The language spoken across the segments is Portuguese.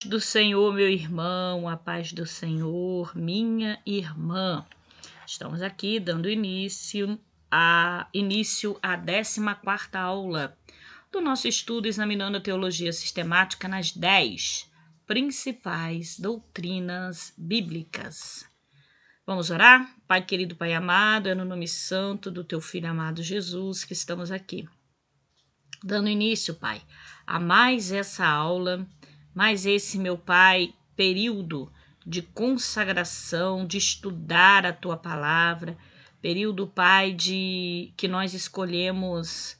Do Senhor, meu irmão, a paz do Senhor, minha irmã. Estamos aqui dando início à 14ª aula do nosso estudo examinando a teologia sistemática nas 10 principais doutrinas bíblicas. Vamos orar? Pai querido, Pai amado, é no nome santo do teu Filho amado Jesus que estamos aqui. Dando início, Pai, a mais essa aula, mais esse, meu Pai, período de consagração, de estudar a Tua Palavra, período, Pai, de que nós escolhemos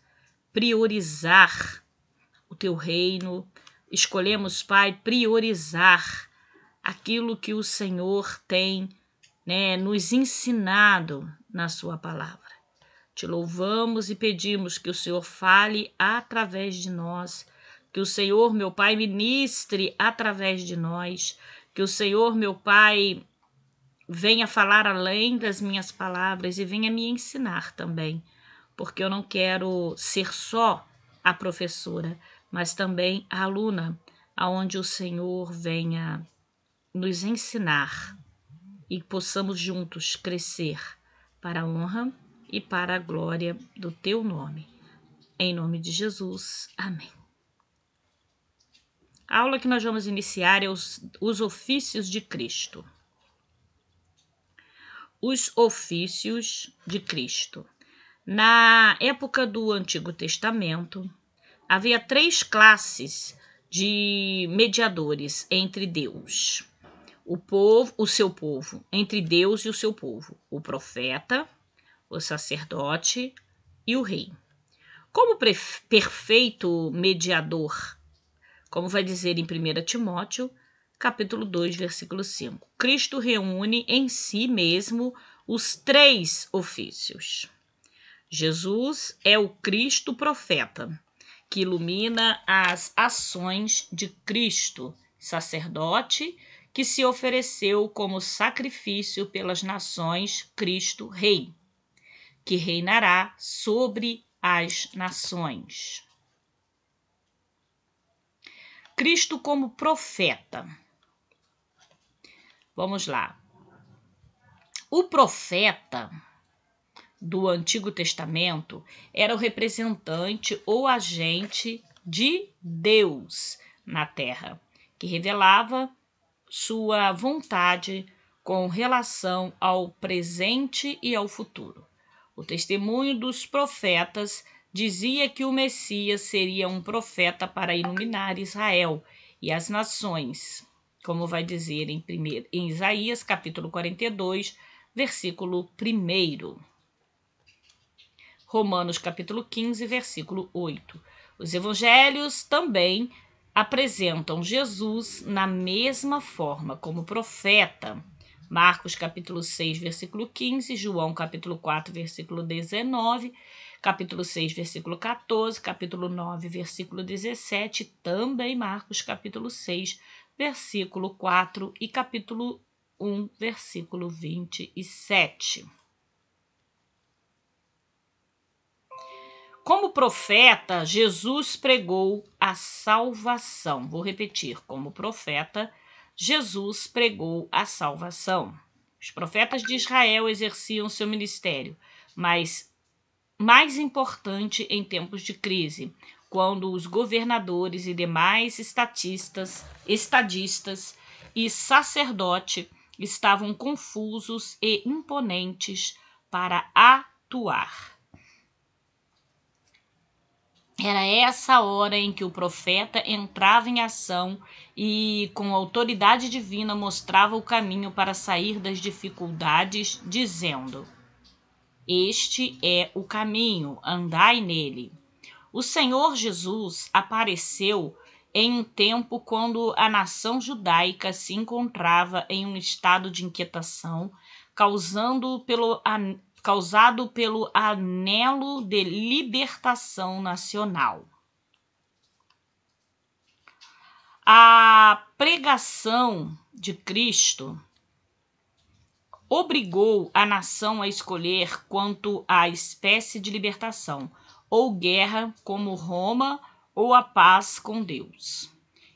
priorizar o Teu reino, escolhemos, Pai, priorizar aquilo que o Senhor tem, nos ensinado na Sua Palavra. Te louvamos e pedimos que o Senhor fale através de nós, que o Senhor, meu Pai, ministre através de nós, que o Senhor, meu Pai, venha falar além das minhas palavras e venha me ensinar também, porque eu não quero ser só a professora, mas também a aluna, aonde o Senhor venha nos ensinar e possamos juntos crescer para a honra e para a glória do teu nome. Em nome de Jesus. Amém. A aula que nós vamos iniciar é os ofícios de Cristo. Os ofícios de Cristo. Na época do Antigo Testamento, havia 3 classes de mediadores entre Deus, o seu povo, entre Deus e o seu povo: o profeta, o sacerdote e o rei. Como perfeito mediador, como vai dizer em 1 Timóteo, capítulo 2, versículo 5, Cristo reúne em si mesmo os 3 ofícios. Jesus é o Cristo profeta, que ilumina as ações de Cristo, sacerdote, que se ofereceu como sacrifício pelas nações, Cristo Rei, que reinará sobre as nações. Cristo como profeta. Vamos lá. O profeta do Antigo Testamento era o representante ou agente de Deus na terra, que revelava sua vontade com relação ao presente e ao futuro. O testemunho dos profetas dizia que o Messias seria um profeta para iluminar Israel e as nações, como vai dizer em Isaías, capítulo 42, versículo 1. Romanos, capítulo 15, versículo 8. Os evangelhos também apresentam Jesus na mesma forma como profeta. Marcos, capítulo 6, versículo 15, João, capítulo 4, versículo 19, capítulo 6, versículo 14, capítulo 9, versículo 17, também Marcos, capítulo 6, versículo 4 e capítulo 1, versículo 27. Como profeta, Jesus pregou a salvação. Vou repetir, como profeta, Jesus pregou a salvação. Os profetas de Israel exerciam seu ministério, mas mais importante em tempos de crise, quando os governadores e demais estadistas e sacerdote estavam confusos e imponentes para atuar. Era essa hora em que o profeta entrava em ação e, com autoridade divina, mostrava o caminho para sair das dificuldades, dizendo: Este é o caminho, andai nele. O Senhor Jesus apareceu em um tempo quando a nação judaica se encontrava em um estado de inquietação, causado pelo anelo de libertação nacional. A pregação de Cristo obrigou a nação a escolher quanto à espécie de libertação, ou guerra como Roma, ou a paz com Deus.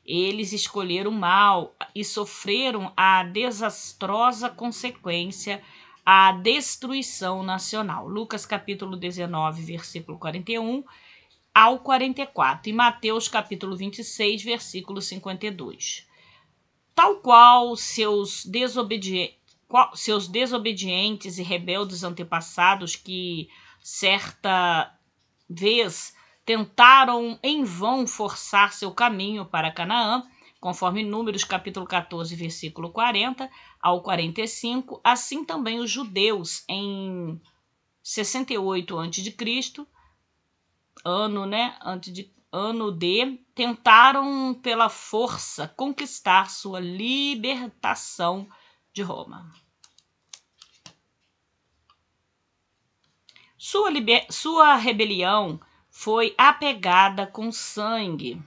Eles escolheram o mal e sofreram a desastrosa consequência, a destruição nacional. Lucas capítulo 19, versículo 41 ao 44, e Mateus capítulo 26, versículo 52. Tal qual seus desobedientes e rebeldes antepassados que certa vez tentaram em vão forçar seu caminho para Canaã, conforme Números capítulo 14, versículo 40 ao 45, assim também os judeus em 68 a.C., ano D, tentaram pela força conquistar sua libertação de Roma. Sua rebelião foi apegada com sangue.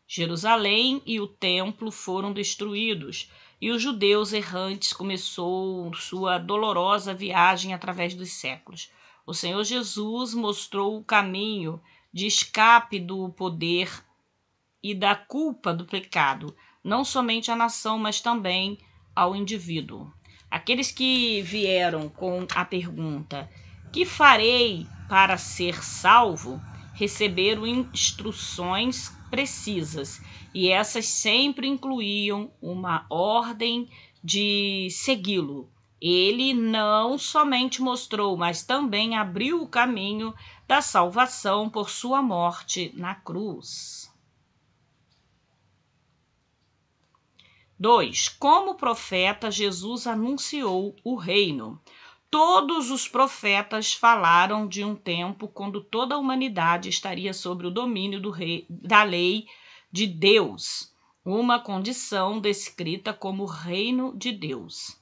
Jerusalém e o templo foram destruídos, e os judeus errantes começou sua dolorosa viagem através dos séculos. O Senhor Jesus mostrou o caminho de escape do poder e da culpa do pecado, não somente à nação, mas também ao indivíduo. Aqueles que vieram com a pergunta: que farei para ser salvo? Receberam instruções precisas, e essas sempre incluíam uma ordem de segui-lo. Ele não somente mostrou, mas também abriu o caminho da salvação por sua morte na cruz. 2. Como profeta, Jesus anunciou o reino. Todos os profetas falaram de um tempo quando toda a humanidade estaria sob o domínio da lei de Deus, uma condição descrita como reino de Deus.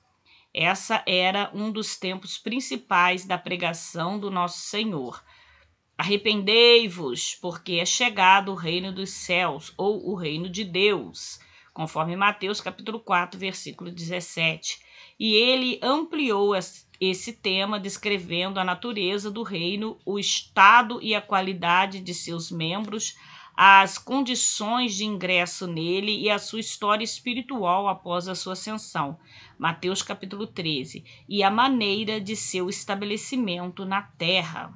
Essa era um dos tempos principais da pregação do nosso Senhor. Arrependei-vos, porque é chegado o reino dos céus, ou o reino de Deus, conforme Mateus capítulo 4, versículo 17. E ele ampliou esse tema descrevendo a natureza do reino, o estado e a qualidade de seus membros, as condições de ingresso nele e a sua história espiritual após a sua ascensão, Mateus capítulo 13, e a maneira de seu estabelecimento na terra.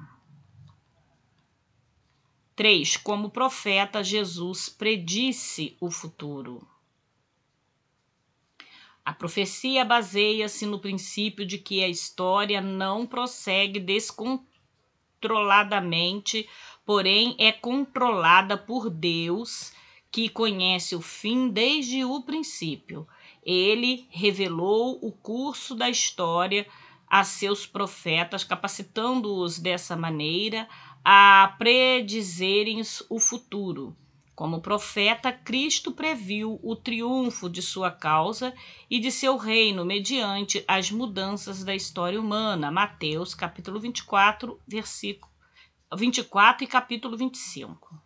3. Como profeta, Jesus predisse o futuro. A profecia baseia-se no princípio de que a história não prossegue descontroladamente, porém é controlada por Deus, que conhece o fim desde o princípio. Ele revelou o curso da história a seus profetas, capacitando-os dessa maneira a predizerem o futuro. Como profeta, Cristo previu o triunfo de sua causa e de seu reino mediante as mudanças da história humana. Mateus, capítulo 24, versículo 24 e capítulo 25.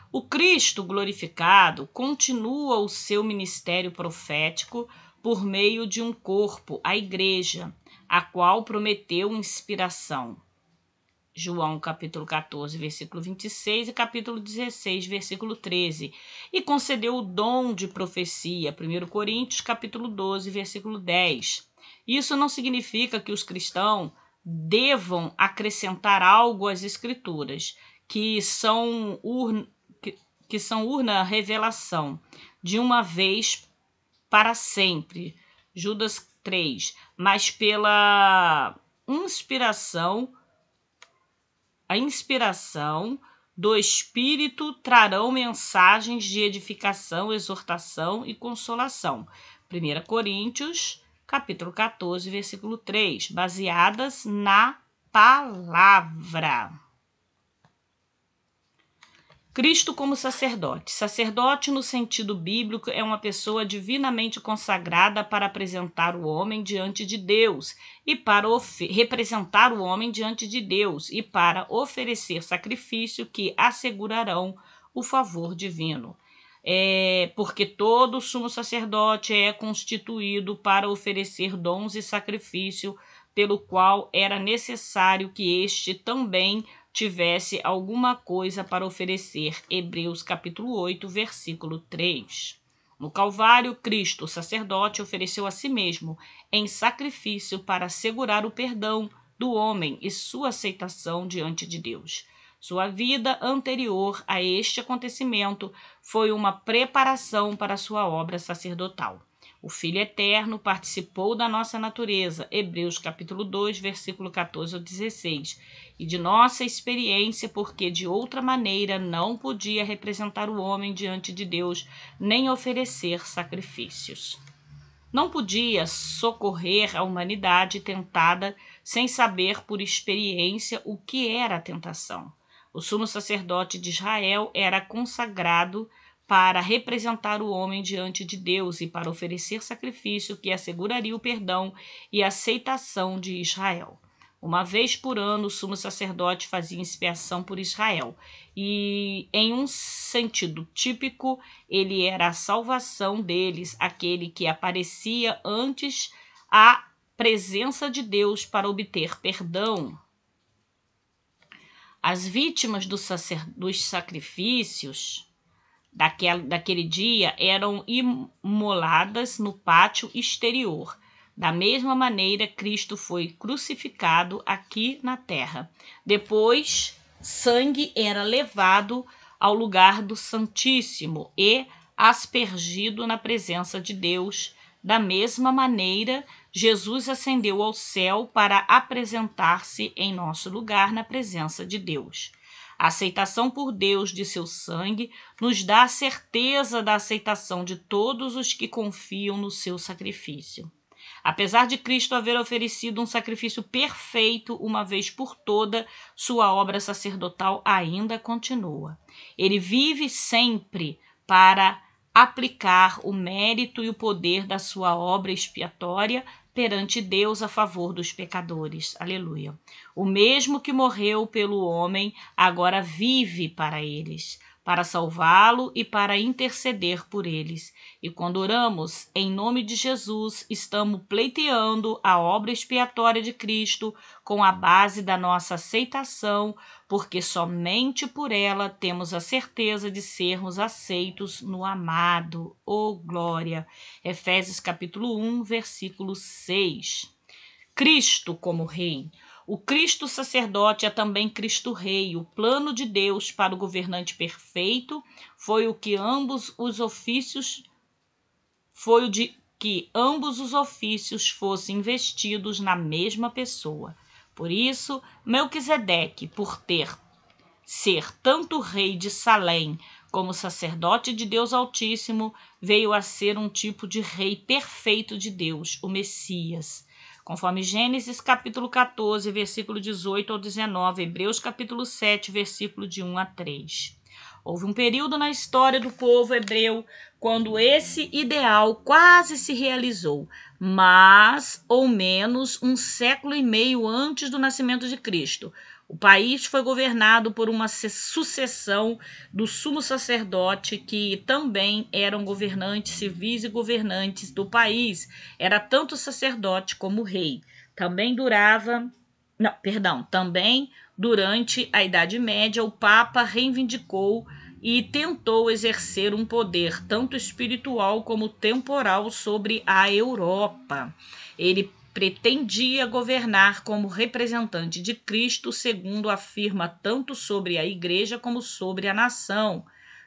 O Cristo glorificado continua o seu ministério profético por meio de um corpo, a Igreja, a qual prometeu inspiração. João capítulo 14, versículo 26 e capítulo 16, versículo 13. E concedeu o dom de profecia, 1 Coríntios capítulo 12, versículo 10. Isso não significa que os cristãos devam acrescentar algo às escrituras, que são urna revelação, de uma vez para sempre. Judas 3. Mas pela a inspiração do Espírito trarão mensagens de edificação, exortação e consolação. 1 Coríntios, capítulo 14, versículo 3, baseadas na palavra. Cristo como sacerdote. Sacerdote, no sentido bíblico, é uma pessoa divinamente consagrada para apresentar o homem diante de Deus e para representar o homem diante de Deus e para oferecer sacrifício que assegurarão o favor divino. Porque todo sumo sacerdote é constituído para oferecer dons e sacrifício, pelo qual era necessário que este também tivesse alguma coisa para oferecer. Hebreus capítulo 8, versículo 3. No Calvário, Cristo, o sacerdote, ofereceu a si mesmo em sacrifício para assegurar o perdão do homem e sua aceitação diante de Deus. Sua vida anterior a este acontecimento foi uma preparação para sua obra sacerdotal. O Filho Eterno participou da nossa natureza, Hebreus capítulo 2, versículo 14 ao 16, e de nossa experiência, porque de outra maneira não podia representar o homem diante de Deus, nem oferecer sacrifícios. Não podia socorrer a humanidade tentada sem saber por experiência o que era a tentação. O sumo sacerdote de Israel era consagrado para representar o homem diante de Deus e para oferecer sacrifício que asseguraria o perdão e a aceitação de Israel. Uma vez por ano, o sumo sacerdote fazia expiação por Israel, e, em um sentido típico, ele era a salvação deles, aquele que aparecia antes à presença de Deus para obter perdão. As vítimas dos sacrifícios daquele dia eram imoladas no pátio exterior. Da mesma maneira, Cristo foi crucificado aqui na terra. Depois, sangue era levado ao lugar do Santíssimo e aspergido na presença de Deus. Da mesma maneira, Jesus ascendeu ao céu para apresentar-se em nosso lugar na presença de Deus. A aceitação por Deus de seu sangue nos dá a certeza da aceitação de todos os que confiam no seu sacrifício. Apesar de Cristo haver oferecido um sacrifício perfeito uma vez por toda, sua obra sacerdotal ainda continua. Ele vive sempre para aplicar o mérito e o poder da sua obra expiatória perante Deus a favor dos pecadores. Aleluia. O mesmo que morreu pelo homem, agora vive para eles, para salvá-lo e para interceder por eles. E quando oramos em nome de Jesus, estamos pleiteando a obra expiatória de Cristo com a base da nossa aceitação, porque somente por ela temos a certeza de sermos aceitos no amado. Oh, glória! Efésios capítulo 1, versículo 6. Cristo como Rei. O Cristo sacerdote é também Cristo Rei. O plano de Deus para o governante perfeito foi o de que ambos os ofícios fossem investidos na mesma pessoa. Por isso, Melquisedeque, por ser tanto rei de Salém como sacerdote de Deus Altíssimo, veio a ser um tipo de rei perfeito de Deus, o Messias. Conforme Gênesis capítulo 14, versículo 18 ao 19, Hebreus capítulo 7, versículo de 1 a 3. Houve um período na história do povo hebreu quando esse ideal quase se realizou, mais ou menos um século e meio antes do nascimento de Cristo. O país foi governado por uma sucessão do sumo sacerdote, que também eram governantes civis e governantes do país. Era tanto sacerdote como rei. Também durante a Idade Média, o Papa reivindicou e tentou exercer um poder tanto espiritual como temporal sobre a Europa. Ele pretendia governar como representante de Cristo, segundo afirma tanto sobre a Igreja como sobre a nação.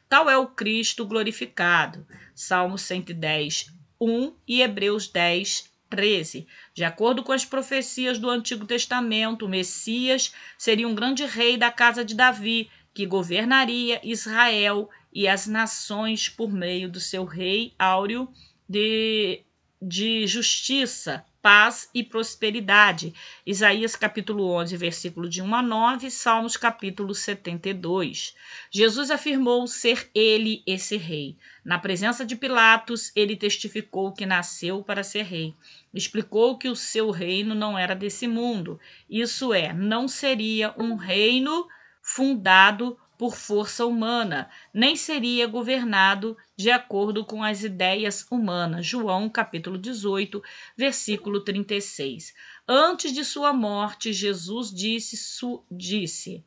Tal é o Cristo glorificado. Salmo 110, 1 e Hebreus 10, 13. De acordo com as profecias do Antigo Testamento, o Messias seria um grande rei da casa de Davi, que governaria Israel e as nações por meio do seu rei áureo de justiça, paz e prosperidade. Isaías capítulo 11, versículo de 1 a 9, Salmos capítulo 72. Jesus afirmou ser ele esse rei. Na presença de Pilatos, ele testificou que nasceu para ser rei. Explicou que o seu reino não era desse mundo. Isso é, não seria um reino fundado por força humana, nem seria governado de acordo com as ideias humanas. João capítulo 18, versículo 36. Antes de sua morte, Jesus disse: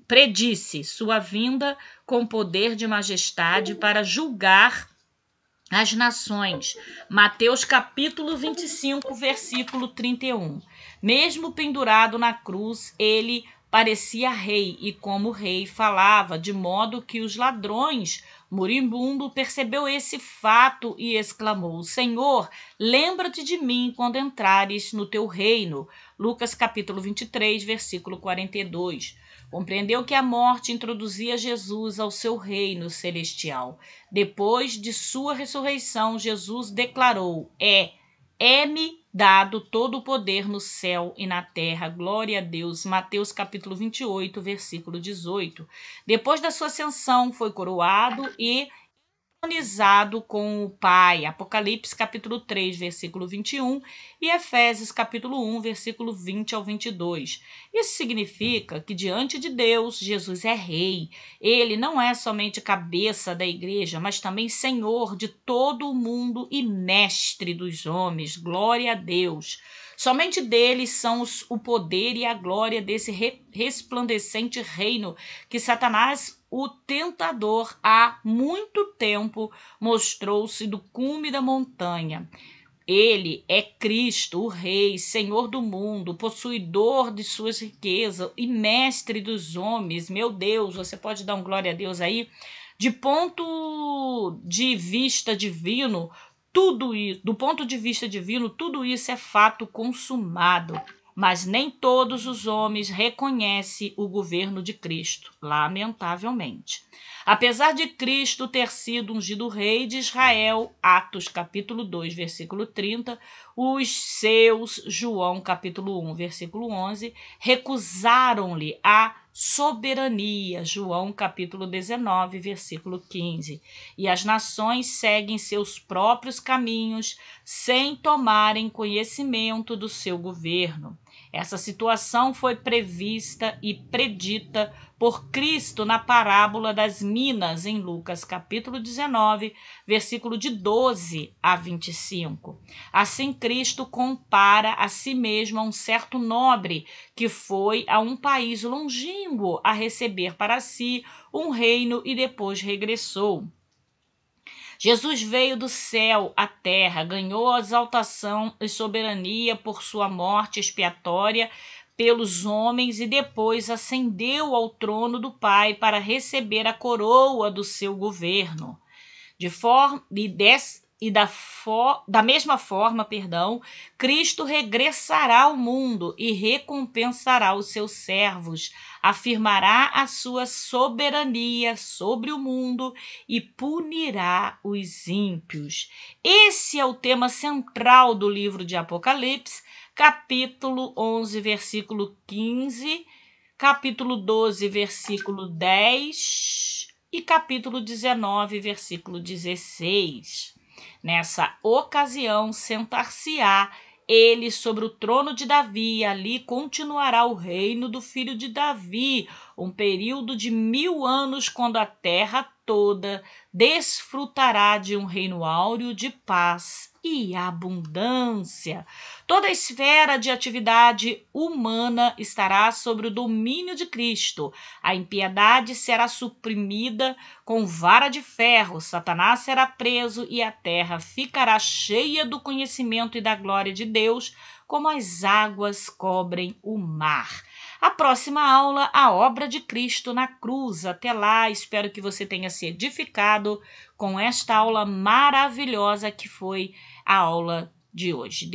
predisse sua vinda com poder de majestade para julgar as nações. Mateus capítulo 25, versículo 31. Mesmo pendurado na cruz, ele parecia rei e como rei falava, de modo que os ladrões, moribundo, percebeu esse fato e exclamou: Senhor, lembra-te de mim quando entrares no teu reino. Lucas capítulo 23, versículo 42. Compreendeu que a morte introduzia Jesus ao seu reino celestial. Depois de sua ressurreição, Jesus declarou: É-me dado todo o poder no céu e na terra. Glória a Deus. Mateus capítulo 28, versículo 18. Depois da sua ascensão, foi coroado e entronizado com o Pai. Apocalipse capítulo 3, versículo 21 e Efésios capítulo 1, versículo 20 ao 22. Isso significa que diante de Deus, Jesus é rei. Ele não é somente cabeça da igreja, mas também Senhor de todo o mundo e mestre dos homens. Glória a Deus. Somente deles são o poder e a glória desse resplandecente reino que Satanás, o tentador, há muito tempo mostrou-se do cume da montanha. Ele é Cristo, o Rei, Senhor do mundo, possuidor de suas riquezas e mestre dos homens. Meu Deus, você pode dar um glória a Deus aí? De ponto de vista divino, tudo isso, do ponto de vista divino, tudo isso é fato consumado. Mas nem todos os homens reconhecem o governo de Cristo, lamentavelmente. Apesar de Cristo ter sido ungido rei de Israel, Atos capítulo 2, versículo 30, os seus, João capítulo 1, versículo 11, recusaram-lhe a soberania, João capítulo 19, versículo 15. E as nações seguem seus próprios caminhos sem tomarem conhecimento do seu governo. Essa situação foi prevista e predita por Cristo na parábola das minas em Lucas capítulo 19, versículo de 12 a 25. Assim Cristo compara a si mesmo a um certo nobre que foi a um país longínquo a receber para si um reino e depois regressou. Jesus veio do céu à terra, ganhou exaltação e soberania por sua morte expiatória pelos homens e depois ascendeu ao trono do Pai para receber a coroa do seu governo. Da mesma forma, Cristo regressará ao mundo e recompensará os seus servos, afirmará a sua soberania sobre o mundo e punirá os ímpios. Esse é o tema central do livro de Apocalipse, capítulo 11, versículo 15, capítulo 12, versículo 10 e capítulo 19, versículo 16. Nessa ocasião, sentar-se-á ele sobre o trono de Davi, e ali continuará o reino do filho de Davi, um período de 1000 anos, quando a terra toda desfrutará de um reino áureo de paz e abundância. Toda a esfera de atividade humana estará sob o domínio de Cristo. A impiedade será suprimida com vara de ferro, Satanás será preso e a terra ficará cheia do conhecimento e da glória de Deus, como as águas cobrem o mar. A próxima aula, a obra de Cristo na cruz. Até lá, espero que você tenha se edificado com esta aula maravilhosa que foi a aula de hoje.